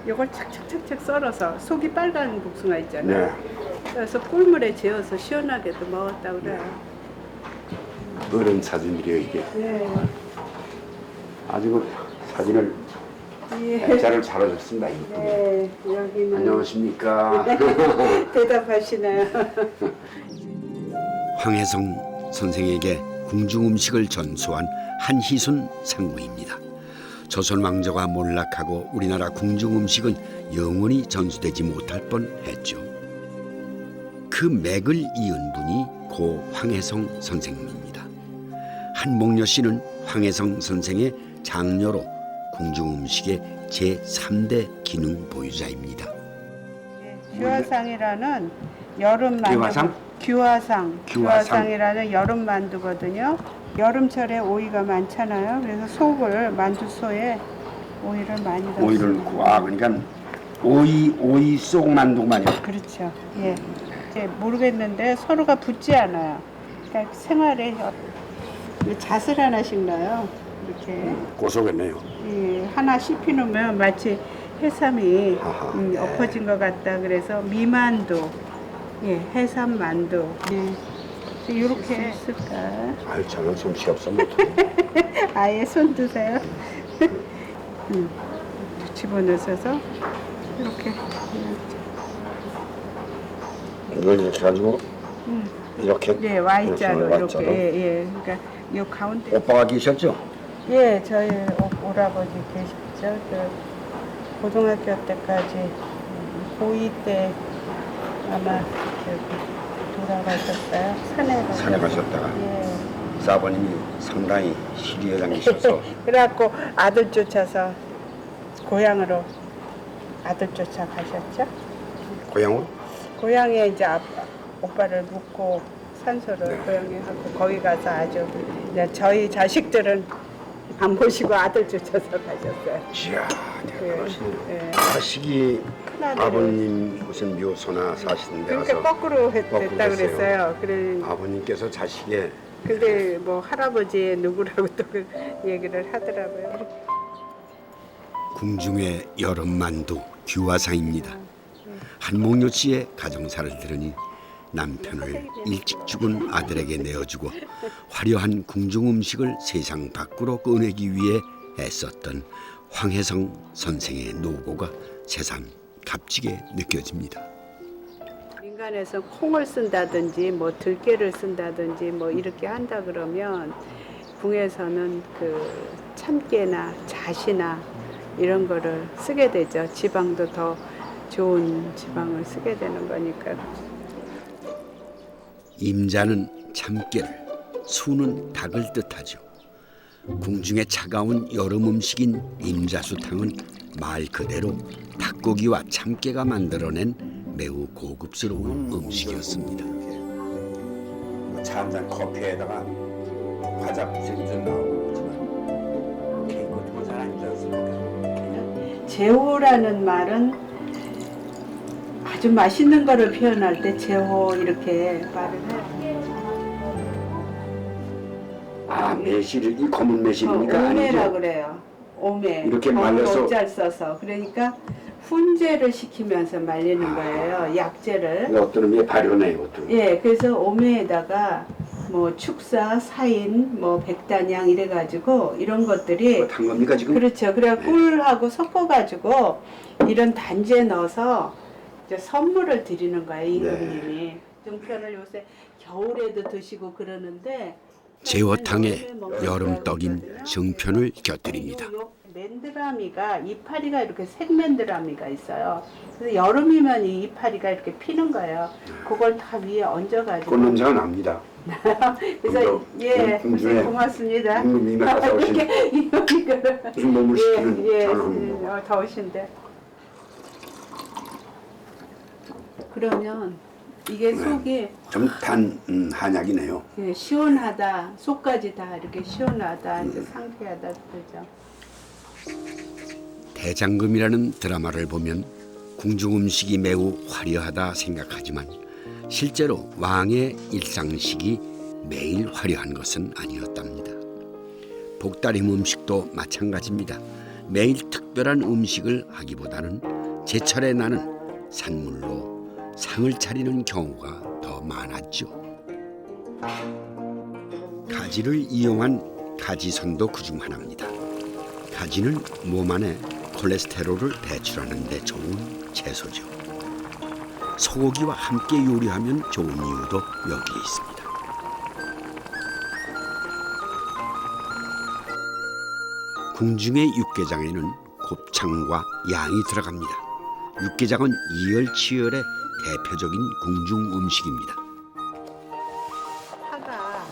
이걸 착착착착 썰어서 속이 빨간 복숭아 있잖아요. 그래서 꿀물에 재워서 시원하게도 먹었다고 그래요. 어른 사진들이에요 이게. 네. 아주 그 사진을 액자를 잘 하셨습니다. 이쁘게. 네, 여기는 안녕하십니까? 대답하시나요? 황혜성 선생에게 궁중 음식을 전수한 한희순 상구입니다. 조선 왕조가 몰락하고 우리나라 궁중 음식은 영원히 전수되지 못할 뻔했죠. 그 맥을 이은 분이 고 황혜성 선생님입니다. 한목녀 씨는 황혜성 선생의 장녀로 궁중 음식의 제3대 기능 보유자입니다. 규화상이라는 여름 만두. 규화상? 규화상. 규화상. 규화상이라는 여름 만두거든요. 여름철에 오이가 많잖아요. 그래서 속을 만두소에 오이를 많이 넣습니다. 오이를 그러니까 오이 속 만두만요. 그렇죠. 예. 이제 모르겠는데 서로가 붙지 않아요. 그러니까 생활에 잣을 하나씩 넣어요. 이렇게. 고소겠네요. 예, 하나 씹히놓으면 마치 해삼이 엎어진 것 같다. 그래서 미만두, 예, 해삼 만두. 예. 이렇게 했을까? 아유 저는 솜씨 없어 못. 아예 손 드세요. 집어넣어서 이렇게. 이걸 이렇게 가지고 이렇게. 예, Y자로 이렇게. Y자로. 예. 그러니까 이 가운데. 오빠가 계셨죠? 예, 저희 오라버지 계셨죠. 그 고등학교 때까지 고2 때 아마 돌아가셨어요. 산에 가셨다가. 예. 사모님이 상당히 시리해당기셔서 그래갖고 아들 쫓아서 고향으로 아들 쫓아 가셨죠. 고향으로? 고향에 이제 오빠를 묻고 산소를 고향에 하고 거기 가서 아주 이제 저희 자식들은 안 모시고 아들 쫓아서 가셨어요. 이야, 대단하시네요. 예. 자식이 큰아들은- 아버님 무슨 묘소나 사시는 데 그러니까 가서 거꾸로 거꾸로 했다 했어요. 그랬어요. 그래. 아버님께서 자식의 근데 뭐 할아버지 누구라고 또 그 얘기를 하더라고요. 궁중의 여름 만두 규화상입니다. 한목녀 씨의 가정사를 들으니 남편을 일찍 죽은 아들에게 내어주고 화려한 궁중 음식을 세상 밖으로 꺼내기 위해 애썼던 황혜성 선생의 노고가 새삼 값지게 느껴집니다. 민간에서 콩을 쓴다든지 뭐 들깨를 쓴다든지 뭐 이렇게 한다 그러면 궁에서는 그 참깨나 잣이나 이런 거를 쓰게 되죠. 지방도 더 좋은 지방을 쓰게 되는 거니까. 임자는 참깨를, 수는 닭을 뜻하죠. 궁중의 차가운 여름 음식인 임자수탕은 말 그대로 닭고기와 참깨가 만들어낸 매우 고급스러운 음식이었습니다. 차 한잔 커피에다가 과자 부스러기 좀 나오고 그렇지만 케이크 같은 거 잘 아니지 않습니까? 제호라는 말은 아주 맛있는 거를 표현할 때 제호 이렇게 말을 해요. 아 매실, 이 검은 매실입니까? 오메라 아니죠? 그래요. 오메. 이렇게 말려서- 잘 써서. 그러니까 훈제를 시키면서 말리는 거예요. 약재를. 어떤 의미의 발효네요. 어떤. 예, 그래서 오메에다가 뭐 축사, 사인, 뭐 백단양 이래가지고 이런 것들이 단 겁니까 지금? 그렇죠. 그래 꿀하고 섞어가지고 이런 단지에 넣어서 이제 선물을 드리는 거예요 임금님이. 등편을 요새 겨울에도 드시고 그러는데 제어탕에 여름떡인 정편을 곁들입니다. 요 맨드라미가 이파리가 이렇게 생맨드라미가 있어요. 그래서 여름이면 이 이파리가 이렇게 피는 거예요. 그걸 다 위에 얹어가지고. 꽃 냄새가 납니다. 그래서 예, 궁중에 고맙습니다. 임금님이 갔다 오신 무슨 몸을 시키는 예, 잘하는 거. 더우신데. 그러면 이게 속이 좀 단 한약이네요. 예, 시원하다, 속까지 다 이렇게 시원하다, 이제 상쾌하다 그러죠. 대장금이라는 드라마를 보면 궁중 음식이 매우 화려하다 생각하지만 실제로 왕의 일상식이 매일 화려한 것은 아니었답니다. 복다림 음식도 마찬가지입니다. 매일 특별한 음식을 하기보다는 제철에 나는 산물로 상을 차리는 경우가 더 많았죠. 가지를 이용한 가지선도 그중 하나입니다. 가지는 몸 안에 콜레스테롤을 배출하는 데 좋은 채소죠. 소고기와 함께 요리하면 좋은 이유도 여기에 있습니다. 궁중의 육개장에는 곱창과 양이 들어갑니다. 육개장은 이열치열의 대표적인 궁중 음식입니다. 파가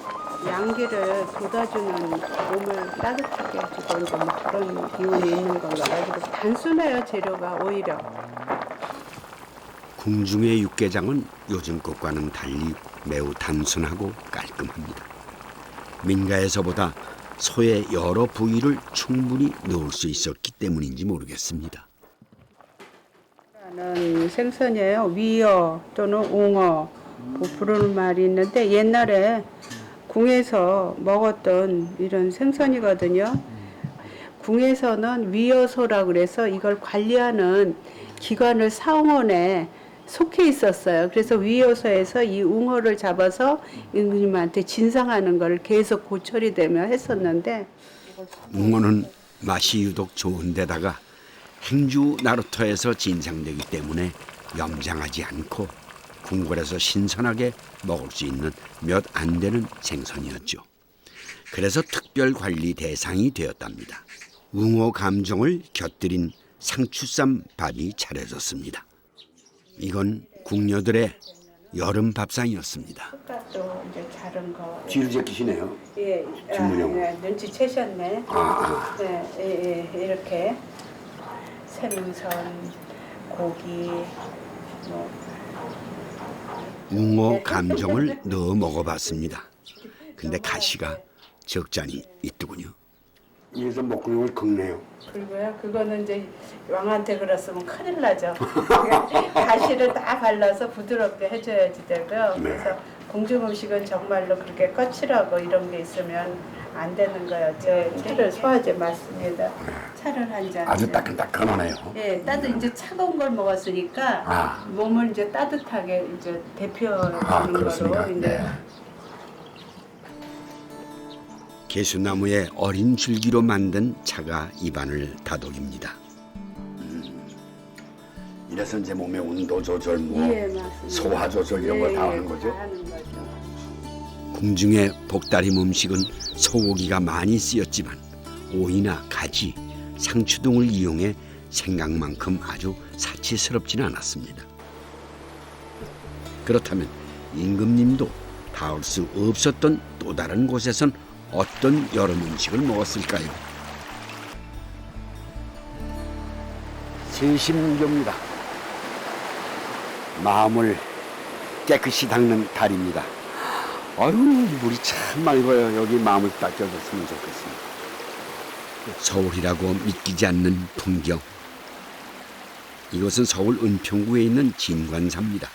양기를 돋아주는 몸을 따뜻하게 해주고 이제 뭐 그런 기운이 있는 건가 가지고 단순해요 재료가 오히려. 궁중의 육개장은 요즘 것과는 달리 매우 단순하고 깔끔합니다. 민가에서보다 소의 여러 부위를 충분히 넣을 수 있었기 때문인지 모르겠습니다. 는 생선이에요. 위어 또는 웅어 뭐 부르는 말이 있는데 옛날에 궁에서 먹었던 이런 생선이거든요. 궁에서는 위어소라 그래서 이걸 관리하는 기관을 사원에 속해 있었어요. 그래서 위어소에서 이 웅어를 잡아서 임금님한테 진상하는 걸 계속 고철이 되며 했었는데 웅어는 맛이 유독 좋은 데다가 행주 나루터에서 진상되기 때문에 염장하지 않고 궁궐에서 신선하게 먹을 수 있는 몇 안 되는 생선이었죠. 그래서 특별 관리 대상이 되었답니다. 웅어 감정을 곁들인 상추쌈 밥이 차려졌습니다. 이건 궁녀들의 여름 밥상이었습니다. 흙값도 이제 자른 거. 뒤를 제끼시네요. 예, 전문용. 네, 눈치 채셨네. 네, 예, 이렇게 생선, 고기, 뭐. 웅어 감정을 넣어 먹어봤습니다. 근데 가시가 적잖이 있더군요. 이래서 목구멍을 긁네요. 그리고요, 그거는 이제 왕한테 그랬으면 큰일 나죠. 가시를 다 발라서 부드럽게 해줘야지 되고요. 그래서 궁중 음식은 정말로 그렇게 거칠하고 이런 게 있으면 안 되는 거예요. 차를 소화제 맞습니다. 차를 한 잔. 아주 따끈따끈하네요. 예, 이제 차가운 걸 먹었으니까 몸을 이제 따뜻하게 이제 대표하는 그렇습니까? 거로 이제. 개수나무의 어린 줄기로 만든 차가 입안을 다독입니다. 이래서 이제 몸의 온도 조절, 예, 맞습니다. 소화 조절 이런 거 다 하는 거죠. 다 하는 거죠. 궁중의 복다림 음식은 소고기가 많이 쓰였지만 오이나 가지, 상추 등을 이용해 생각만큼 아주 사치스럽지는 않았습니다. 그렇다면 임금님도 닿을 수 없었던 또 다른 곳에선 어떤 여름 음식을 먹었을까요? 진심교입니다. 마음을 깨끗이 닦는 달입니다. 아유, 물이 참 맑아요. 여기 마음을 닦여줬으면 좋겠습니다. 서울이라고 믿기지 않는 풍경. 이곳은 서울 은평구에 있는 진관사입니다.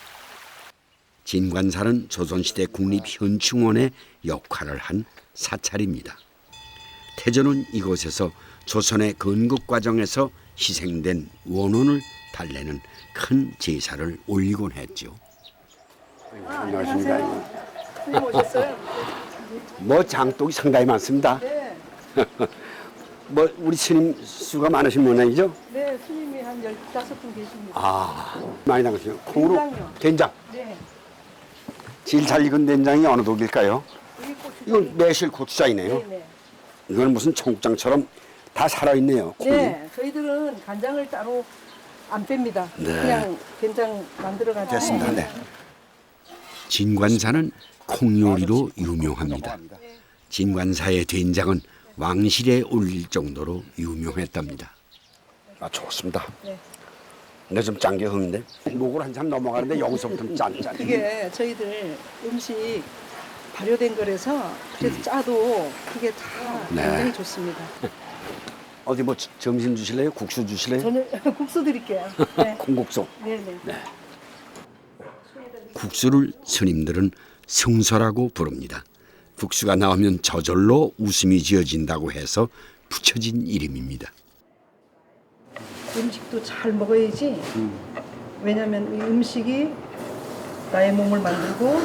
진관사는 조선시대 국립현충원의 역할을 한 사찰입니다. 태조는 이곳에서 조선의 건국 과정에서 희생된 원혼을 달래는 큰 제사를 올리곤 했죠. 안녕하십니까. 스님 오셨어요? 뭐 장독이 상당히 많습니다. 네. 뭐 우리 스님 수가 많으신 모양이죠? 네, 스님이 한 15분 계십니다. 아, 많이 나가시죠. 콩으로 된장요. 된장. 네. 제일 잘 익은 된장이 어느 독일까요? 여기 고추. 이건 매실 고추장이네요. 네네. 이건 무슨 청국장처럼 다 살아있네요. 콩이. 네, 저희들은 간장을 따로 안 뺍니다. 네. 그냥 된장 만들어가지고. 됐습니다. 네. 진관사는 콩요리로 유명합니다. 진관사의 된장은 왕실에 올릴 정도로 유명했답니다. 아, 좋습니다. 네. 근데 좀 짠 게 흥인데 목을 한참 넘어가는데 여기서부터는 짠. 그게 저희들 음식 발효된 거라서 그래서 짜도 그게 다 네. 굉장히 좋습니다. 어디 뭐 점심 주실래요? 국수 주실래요? 저는 국수 드릴게요. 네. 콩국수. 네네. 네. 국수를 스님들은 승서라고 부릅니다. 국수가 나오면 저절로 웃음이 지어진다고 해서 붙여진 이름입니다. 음식도 잘 먹어야지. 왜냐면 이 음식이 나의 몸을 만들고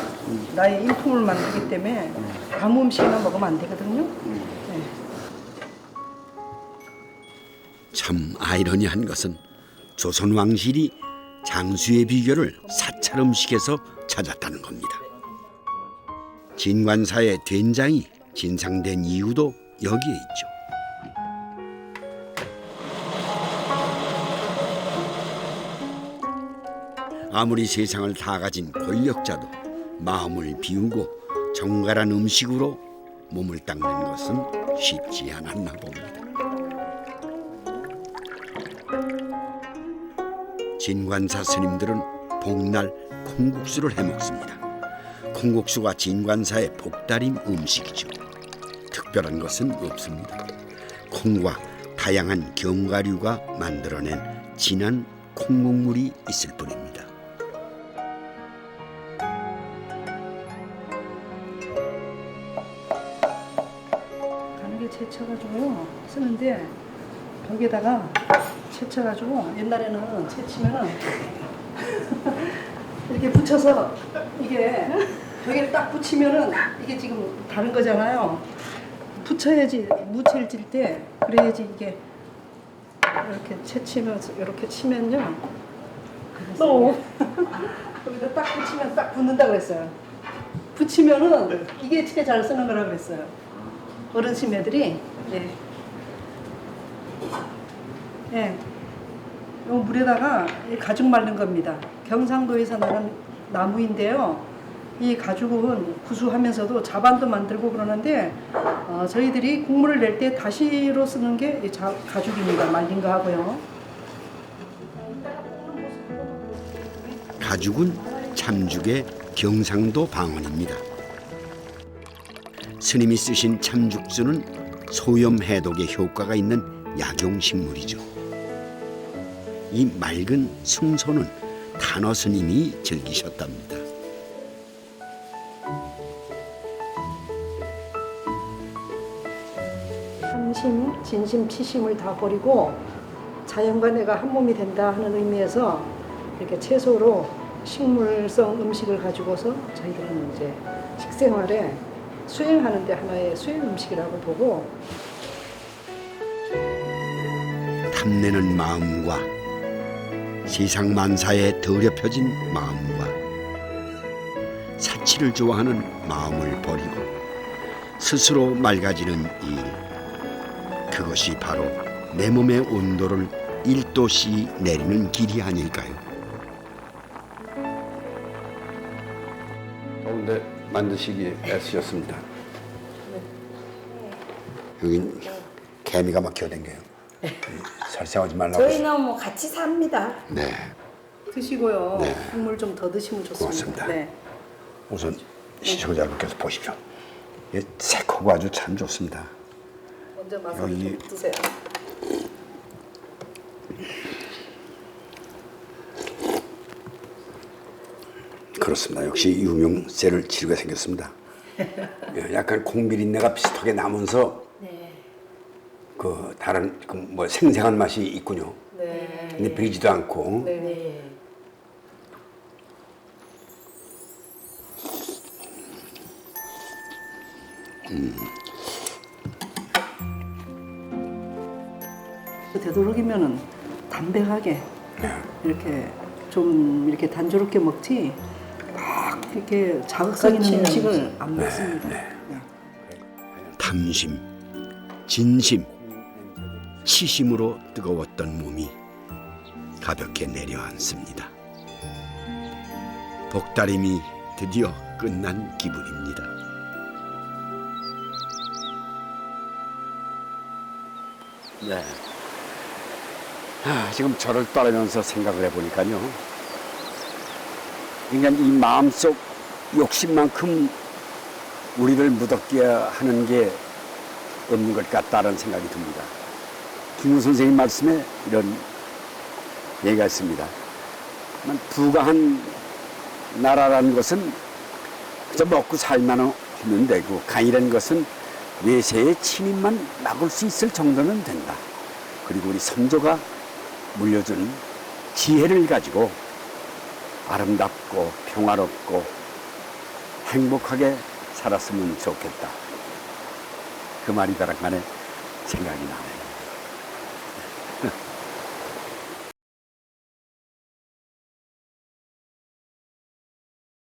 나의 인품을 만들기 때문에 아무 음식이나 먹으면 안 되거든요. 네. 참 아이러니한 것은 조선 왕실이 장수의 비결을 사찰 음식에서 찾았다는 겁니다. 진관사의 된장이 진상된 이유도 여기에 있죠. 아무리 세상을 다 가진 권력자도 마음을 비우고 정갈한 음식으로 몸을 닦는 것은 쉽지 않았나 봅니다. 진관사 스님들은 복날 콩국수를 해먹습니다. 콩국수가 진관사의 복달인 음식이죠. 특별한 것은 없습니다. 콩과 다양한 견과류가 만들어낸 진한 콩국물이 있을 뿐입니다. 가늘게 채쳐가지고요 쓰는데 벽에다가 채쳐가지고 옛날에는 채치면은 이렇게 붙여서 이게 벽에 딱 붙이면은 이게 지금 다른 거잖아요. 붙여야지 무채를 찔 때 그래야지 이게 이렇게 채치면서 이렇게 치면요. 여기다 딱 붙이면 딱 붙는다 그랬어요. 붙이면은 이게 채 잘 쓰는 거라 그랬어요. 어르신네들이. 네. 네. 이 물에다가 이 가죽 말린 겁니다. 경상도에서 나는 나무인데요. 이 가죽은 구수하면서도 자반도 만들고 그러는데 저희들이 국물을 낼 때 다시로 쓰는 게 이 가죽입니다. 말린 거 하고요. 가죽은 참죽의 경상도 방언입니다. 스님이 쓰신 참죽수는 소염 해독에 효과가 있는 약용식물이죠. 이 맑은 승소는 단어 스님이 즐기셨답니다. 삼심, 진심, 치심을 다 버리고 자연과 내가 한 몸이 된다 하는 의미에서 이렇게 채소로 식물성 음식을 가지고서 저희들은 이제 식생활에 수행하는데 하나의 수행 음식이라고 보고 탐내는 마음과 세상 만사에 더럽혀진 마음과 사치를 좋아하는 마음을 버리고 스스로 맑아지는 일, 그것이 바로 내 몸의 온도를 1도씩 내리는 길이 아닐까요? 더운데 만드시기에 애쓰셨습니다. 여긴 개미가 막 기어댕겨요. 살생하지 말라고. 저희는 뭐 같이 삽니다. 네. 드시고요. 네. 국물 좀 더 드시면 좋습니다. 고맙습니다. 네. 우선 시청자분께서 보십시오. 이게 새콤하고 아주 참 좋습니다. 먼저 맛을 여기- 좀 드세요. 그렇습니다. 역시 유명 쇠를 지르게 생겼습니다. 예, 약간 콩비린내가 비슷하게 나면서 그 다른 그 뭐 생생한 맛이 있군요. 네. 근데 비리지도 않고. 네. 되도록이면은 담백하게 이렇게 좀 이렇게 단조롭게 먹지 막 이렇게 자극성 있는 음식을 안 먹습니다. 탐심, 진심, 치심으로 뜨거웠던 몸이 가볍게 내려앉습니다. 복다림이 드디어 끝난 기분입니다. 네. 지금 저를 따르면서 생각을 해보니까요. 그러니까 이 마음속 욕심만큼 우리를 무덥게 하는 게 없는 것 같다는 생각이 듭니다. 김우 선생님 말씀에 이런 얘기가 있습니다. 부강한 나라라는 것은 그저 먹고 살만 하면 되고 강이라는 것은 외세의 침입만 막을 수 있을 정도는 된다. 그리고 우리 선조가 물려준 지혜를 가지고 아름답고 평화롭고 행복하게 살았으면 좋겠다. 그 말이 가랑간에 생각이 나네요.